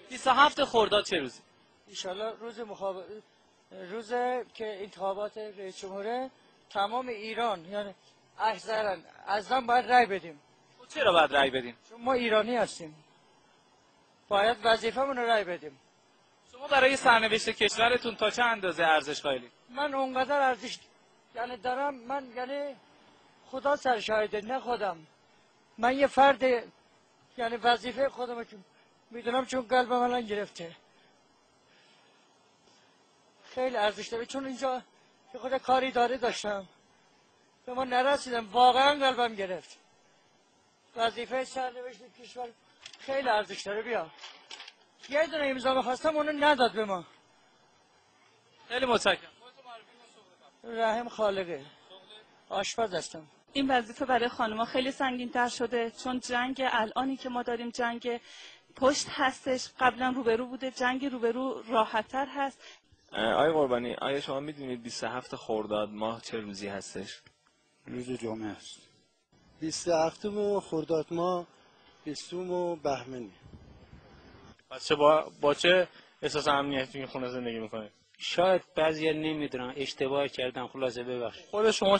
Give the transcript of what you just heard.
27 خرداد چه روزی؟ انشالله روز که انتخابات رئیس جمهوره تمام ایران یعنی اکثرا ازم باید رای بدیم. چرا باید رای بدیم؟ چون ما ایرانی هستیم. باید وظیفه‌مون رو رای بدیم. شما برای سرنوشت کشورتون تا چه اندازه ارزش قائلید؟ من اونقدر ارزش یعنی دارم، من یعنی خدا سرشاهده نه خودم. من یه فرد یعنی وظیفه خودم رو میدونم چون قلبم الان گرفته. خیلی ارزش داره چون اینجا که خود کاری داره داشتم به ما نرسیدم، واقعا قلبم گرفت. وظیفه سرنوشت کشور خیلی ارزش داره. بیا یه دونه امضا می‌خواستم اونو نداد به ما. خیلی متشکرم. رحم خالقه، آشپز هستم. این وظیفه برای خانم‌ها خیلی سنگین‌تر شده چون جنگ الانی که ما داریم جنگ پشت هستش، قبلا روبرو بوده، جنگ روبرو راحت‌تر هست. آقای قربانی، آیا شما میدونید 27 خرداد ماه چه روزی هستش؟ روز جمعه است. 27 خرداد ماه 20 بهمنی. پس با چه احساس امنیتی این خونه زندگی میکنید؟ شاید بعضیا نمیدونن اشتباه کردن، خلاصه ببخشید. خود شما